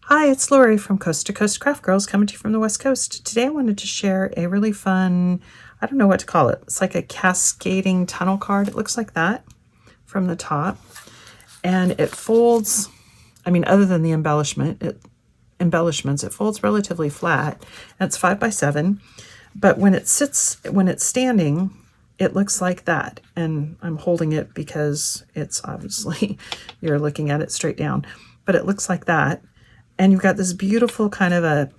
Hi, it's Lori from Coast to Coast Craft Girls coming to you from the West Coast. Today I wanted to share a really fun, I don't know what to call it. It's like a cascading tunnel card. It looks like that from the top. And it folds, other than the embellishments, it folds relatively flat. And it's 5 by 7. But when it's standing, it looks like that. And I'm holding it because it's obviously, you're looking at it straight down. But it looks like that. And you've got this beautiful kind of a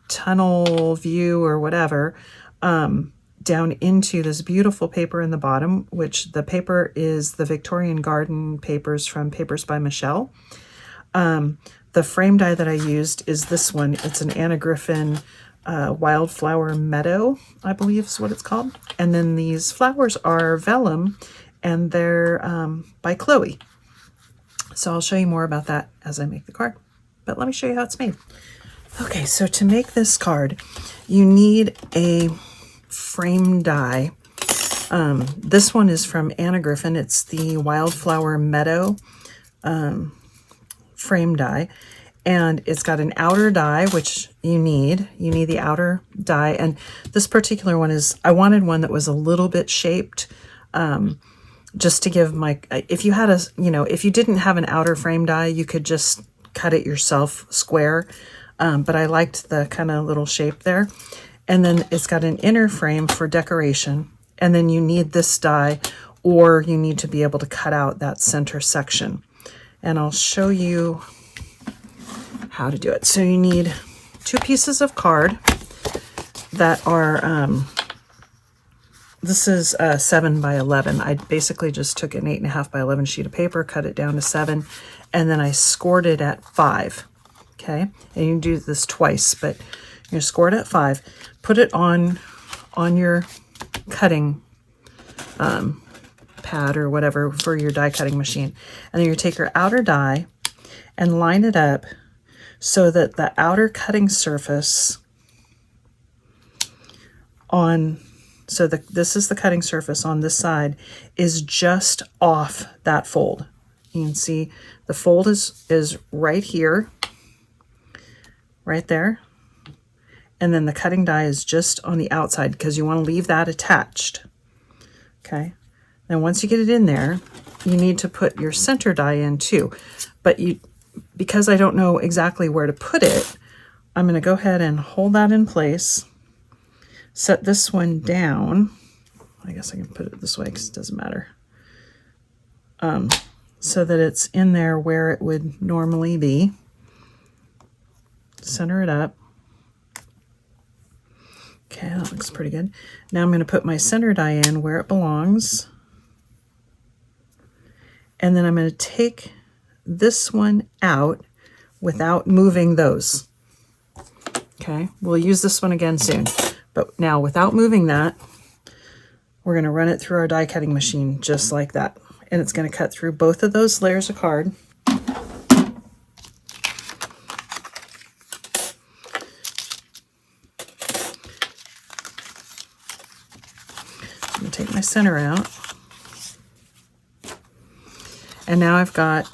tunnel view or whatever down into this beautiful paper in the bottom, which the paper is the Victorian Garden papers from Papers by Michelle. The frame die that I used is this one. It's an Anna Griffin Wildflower Meadow, I believe is what it's called. And then these flowers are vellum, and they're by Chloe. So I'll show you more about that as I make the card. But let me show you how it's made. Okay, so to make this card, you need a frame die. This one is from Anna Griffin. It's the Wildflower Meadow frame die. And it's got an outer die, which you need. You need the outer die. And this particular one I wanted one that was a little bit shaped, just to give if you had if you didn't have an outer frame die, you could just cut it yourself square, but I liked the kind of little shape there. And then it's got an inner frame for decoration, and then you need this die, or you need to be able to cut out that center section. And I'll show you how to do it. So you need 2 pieces of card that are this is 7 by 11. I basically just took an 8.5 by 11 sheet of paper, cut it down to 7, and then I scored it at 5. Okay, and you can do this twice, but you score it at 5. Put it on your cutting pad or whatever for your die cutting machine, and then you take your outer die and line it up so that the outer cutting surface this is the cutting surface on this side, is just off that fold. You can see the fold is right here, right there. And then the cutting die is just on the outside because you want to leave that attached. Okay. Then once you get it in there, you need to put your center die in too. But because I don't know exactly where to put it, I'm going to go ahead and hold that in place. Set this one down. I guess I can put it this way because it doesn't matter. So that it's in there where it would normally be. Center it up. Okay, that looks pretty good. Now I'm going to put my center die in where it belongs. And then I'm going to take this one out without moving those. Okay, we'll use this one again soon. But now, without moving that, we're going to run it through our die cutting machine just like that. And it's going to cut through both of those layers of card. I'm going to take my center out. And now I've got,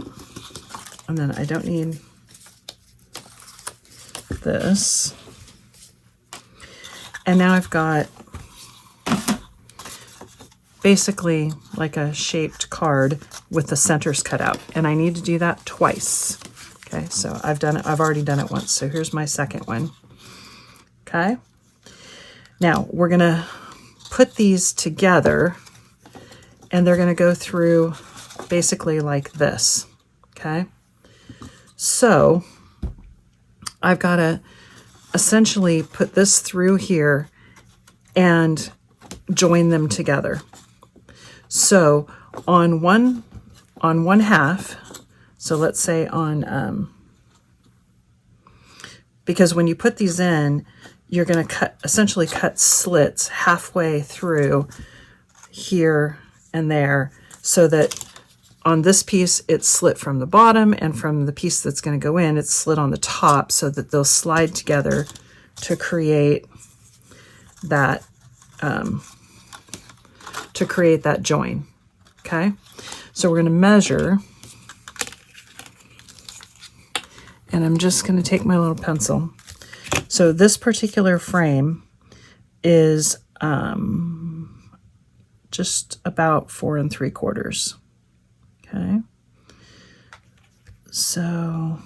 and then I don't need this. And now I've got basically like a shaped card with the centers cut out. And I need to do that twice. Okay, so I've already done it once. So here's my second one. Okay. Now we're going to put these together, and they're going to go through basically like this. Okay. So I've got to essentially put this through here and join them together. So on one half, so let's say on because when you put these in, you're going to essentially cut slits halfway through here and there, so that on this piece, it's slit from the bottom, and from the piece that's going to go in, it's slit on the top, so that they'll slide together to create that join. Okay, so we're going to measure, And I'm just going to take my little pencil. So this particular frame is just about 4 3/4. Okay. So I'm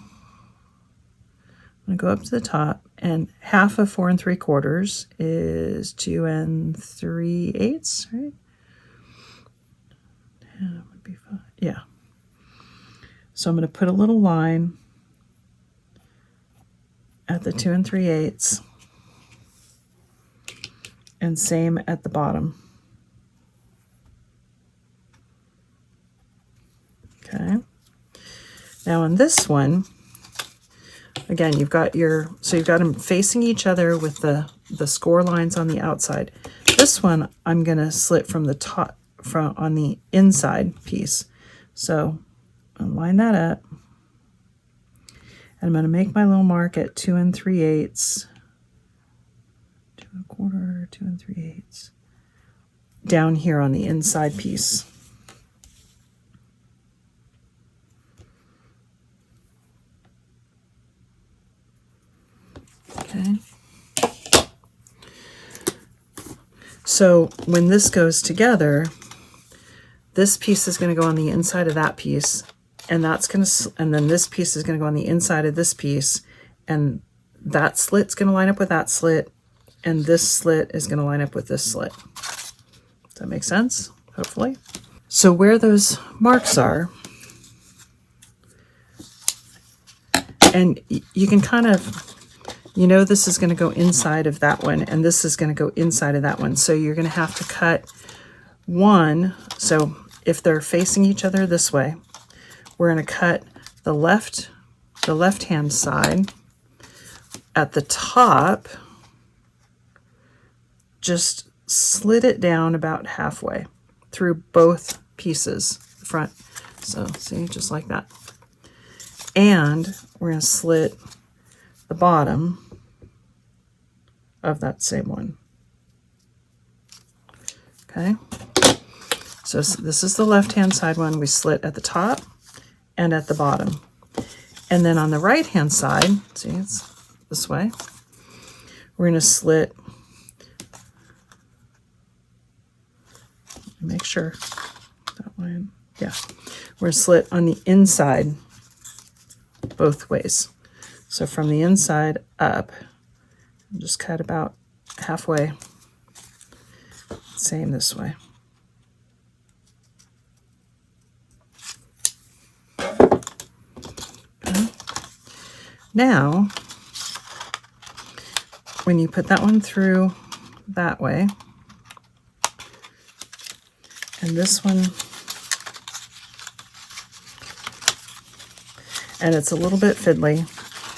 going to go up to the top, and half of 4 3/4 is 2 3/8, right? Yeah, that would be fine. Yeah. So I'm going to put a little line at the 2 3/8, and same at the bottom. Okay. Now on this one, again, you've got them facing each other with the score lines on the outside. This one I'm going to slit from the top, on the inside piece. So I'll line that up. And I'm going to make my little mark at 2 3/8, 2 1/4, 2 3/8, down here on the inside piece. Okay. So when this goes together, this piece is going to go on the inside of that piece, and then this piece is going to go on the inside of this piece, and that slit's going to line up with that slit, and this slit is going to line up with this slit. Does that make sense? Hopefully. So where those marks are, and you can kind of, this is going to go inside of that one, and this is going to go inside of that one. So you're going to have to cut one. So if they're facing each other this way, we're going to cut the left-hand side at the top, just slit it down about halfway through both pieces, front. So see, just like that. And we're going to slit the bottom of that same one. Okay. So this is the left-hand side one. We slit at the top and at the bottom. And then on the right-hand side, see, it's this way, we're going to slit, make sure that way, yeah, we're going to slit on the inside both ways. So from the inside up, just cut about halfway, same this way. Okay. Now, when you put that one through that way, and this one, and it's a little bit fiddly,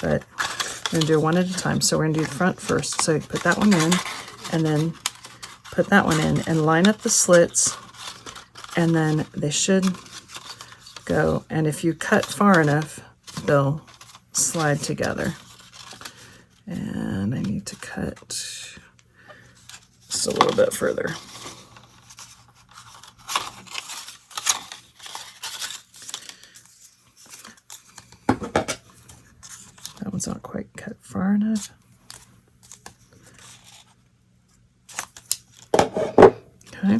but I'm going to do one at a time. So we're going to do the front first. So you put that one in, and then put that one in, and line up the slits, and then they should go, and if you cut far enough, they'll slide together. And I need to cut just a little bit further. That one's not quite cut far enough. Okay,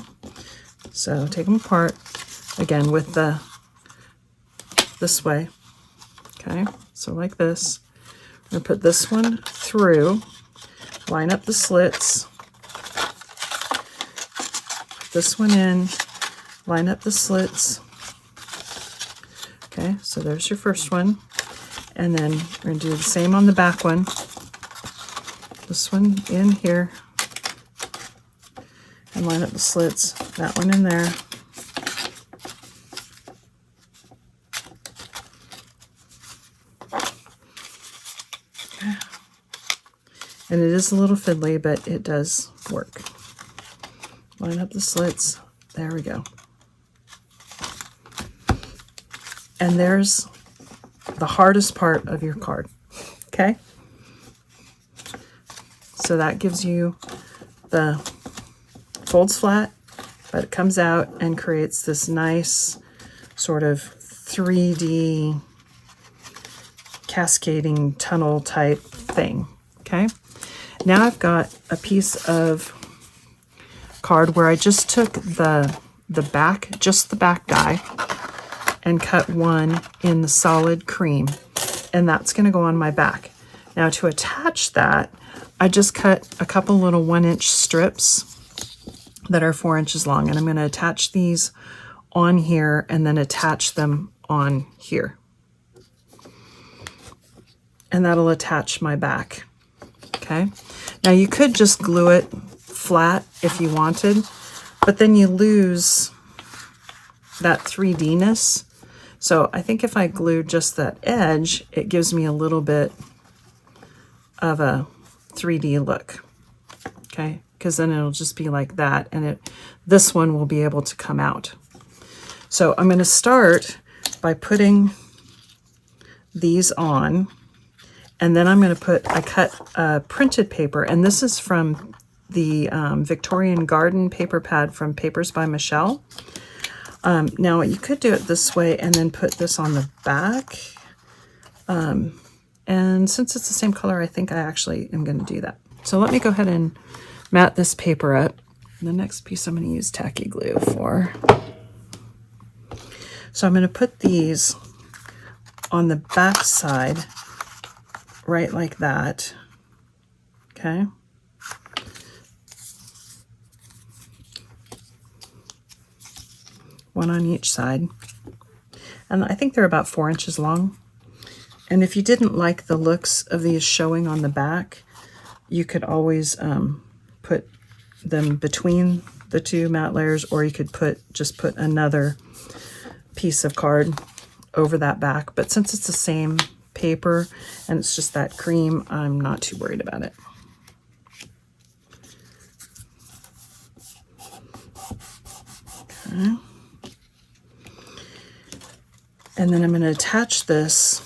so take them apart again with this way. Okay, so like this. I'm going to put this one through, line up the slits, this one in, line up the slits. Okay, so there's your first one. And then we're going to do the same on the back one. This one in here, and line up the slits, that one in there. And it is a little fiddly, but it does work. Line up the slits. There we go. And there's the hardest part of your card. Okay? So that gives you the folds flat, but it comes out and creates this nice sort of 3D cascading tunnel type thing. Okay, now I've got a piece of card where I just took the back, just the back die, and cut one in the solid cream, and that's going to go on my back. Now to attach that, I just cut a couple little 1-inch strips that are 4 inches long, and I'm going to attach these on here and then attach them on here. And that'll attach my back. Okay. Now you could just glue it flat if you wanted, but then you lose that 3D-ness. So I think if I glue just that edge, it gives me a little bit of a 3D look. Okay, because then it'll just be like that, and this one will be able to come out. So I'm going to start by putting these on, and then I'm going to I cut printed paper, and this is from the Victorian Garden paper pad from Papers by Michelle. Now you could do it this way and then put this on the back. And since it's the same color, I think I actually am going to do that. So let me go ahead and mat this paper up. The next piece I'm going to use tacky glue for. So I'm going to put these on the back side, right like that. Okay. One on each side. And I think they're about 4 inches long. And if you didn't like the looks of these showing on the back, you could always put them between the two matte layers, or you could just put another piece of card over that back. But since it's the same paper and it's just that cream, I'm not too worried about it. Okay. And then I'm going to attach this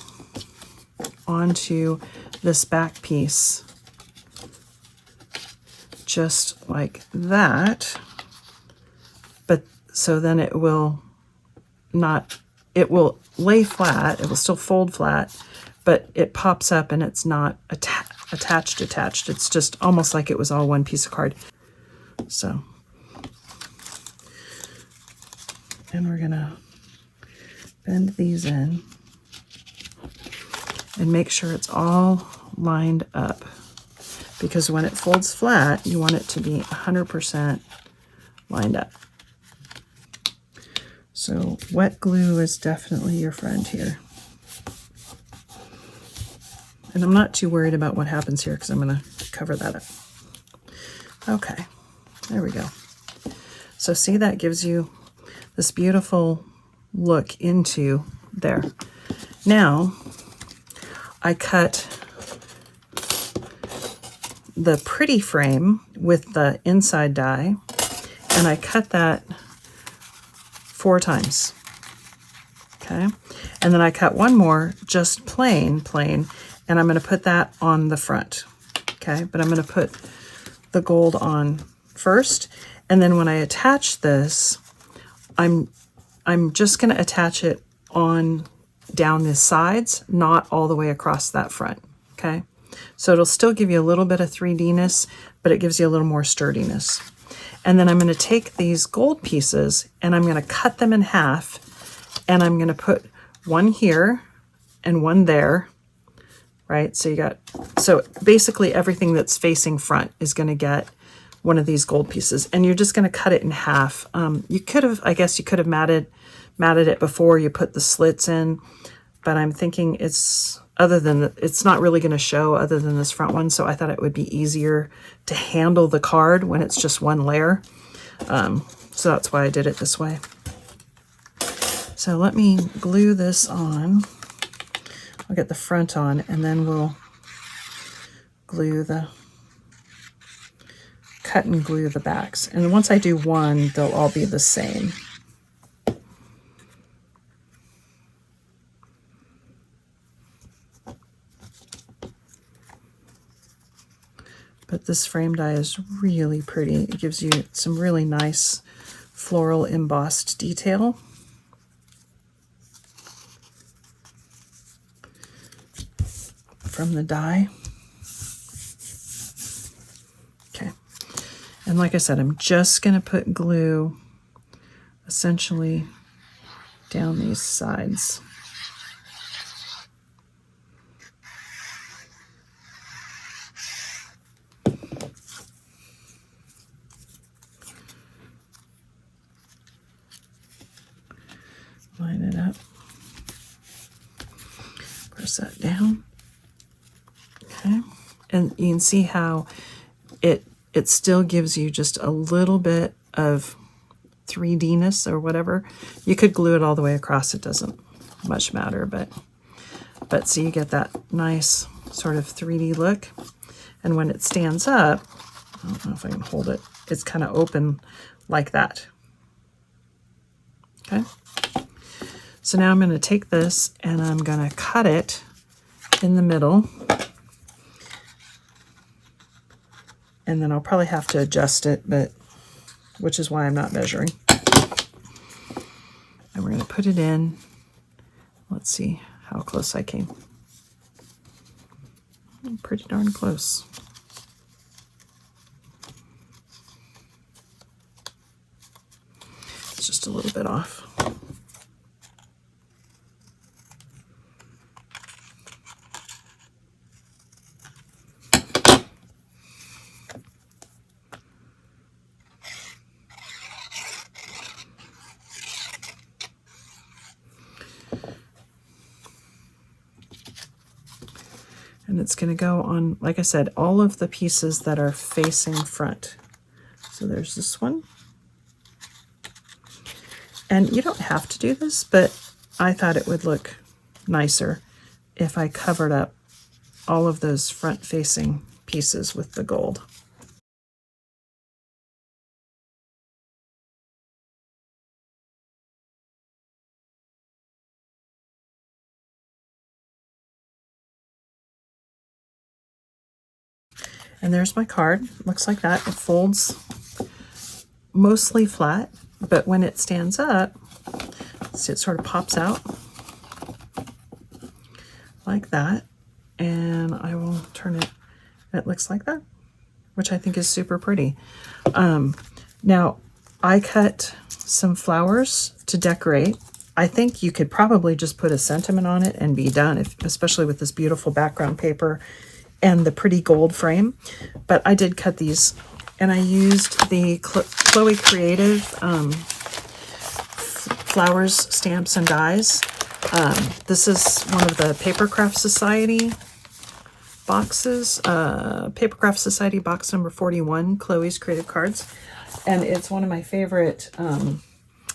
onto this back piece just like that. But so then it will lay flat, it will still fold flat, but it pops up and it's not attached. It's just almost like it was all one piece of card. So, and we're gonna bend these in and make sure it's all lined up, because when it folds flat, you want it to be 100% lined up. So wet glue is definitely your friend here. And I'm not too worried about what happens here because I'm going to cover that up. Okay, there we go. So see, that gives you this beautiful look into there. Now, I cut the pretty frame with the inside die, and I cut that 4 times. Okay, and then I cut one more just plain, and I'm going to put that on the front. Okay, but I'm going to put the gold on first, and then when I attach this, I'm just going to attach it on down the sides, not all the way across that front. Okay, so it'll still give you a little bit of 3D-ness, but it gives you a little more sturdiness. And then I'm going to take these gold pieces and I'm going to cut them in half, and I'm going to put one here and one there, right? So basically everything that's facing front is going to get one of these gold pieces, and you're just going to cut it in half. You could have, I guess you could have matted it before you put the slits in, but I'm thinking it's not really going to show other than this front one, so I thought it would be easier to handle the card when it's just one layer. So that's why I did it this way. So let me glue this on. I'll get the front on, and then we'll cut and glue the backs. And once I do one, they'll all be the same. But this frame die is really pretty. It gives you some really nice floral embossed detail. from the die. Okay. And like I said, I'm just going to put glue essentially down these sides. Line it up. Press that down. Okay. And you can see how it still gives you just a little bit of 3D-ness or whatever. You could glue it all the way across. It doesn't much matter, but so you get that nice sort of 3D look. And when it stands up, I don't know if I can hold it, it's kind of open like that. Okay. So now I'm going to take this and I'm going to cut it in the middle. And then I'll probably have to adjust it, which is why I'm not measuring. And we're going to put it in. Let's see how close I came. Pretty darn close. It's just a little bit off. And it's going to go on, like I said, all of the pieces that are facing front. So there's this one. And you don't have to do this, but I thought it would look nicer if I covered up all of those front-facing pieces with the gold. And there's my card. Looks like that. It folds mostly flat, but when it stands up, see, it sort of pops out like that. And I will turn it, and it looks like that, which I think is super pretty. Now, I cut some flowers to decorate. I think you could probably just put a sentiment on it and be done, especially with this beautiful background paper and the pretty gold frame. But I did cut these, and I used the Chloe Creative flowers, stamps, and dies. This is one of the Paper Craft Society boxes, Paper Craft Society box number 41, Chloe's Creative Cards. And it's one of my favorite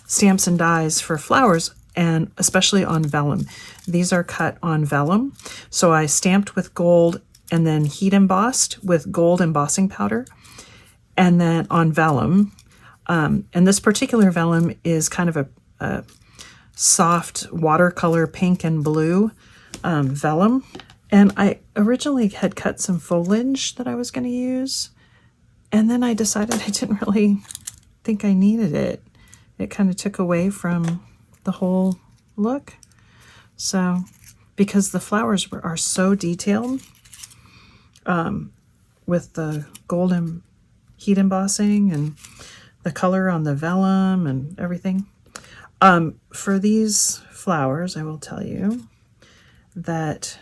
stamps and dies for flowers, and especially on vellum. These are cut on vellum. So I stamped with gold and then heat embossed with gold embossing powder, and then on vellum. And this particular vellum is kind of a soft watercolor pink and blue vellum. And I originally had cut some foliage that I was going to use, and then I decided I didn't really think I needed it. It kind of took away from the whole look. So, because the flowers are so detailed, with the golden heat embossing and the color on the vellum and everything. For these flowers, I will tell you that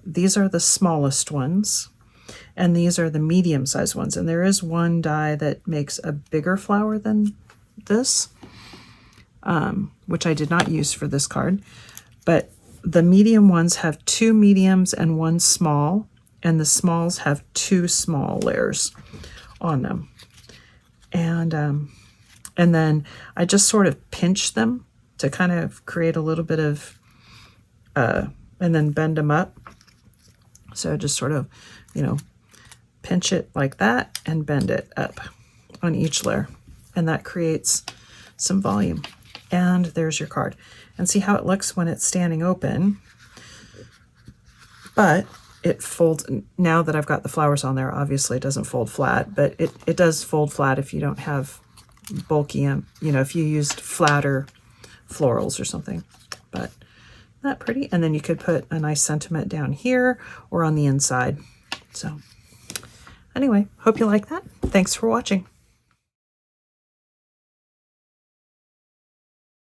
these are the smallest ones, and these are the medium-sized ones. And there is one die that makes a bigger flower than this, which I did not use for this card. But the medium ones have 2 mediums and 1 small, and the smalls have 2 small layers on them. And then I just sort of pinch them to kind of create a little bit of, and then bend them up. So just sort of, pinch it like that and bend it up on each layer. And that creates some volume. And there's your card. And see how it looks when it's standing open. But it folds, now that I've got the flowers on there, obviously it doesn't fold flat, but it does fold flat if you don't have bulky, if you used flatter florals or something. But That pretty? And then you could put a nice sentiment down here or on the inside. So anyway, hope you like that. Thanks for watching.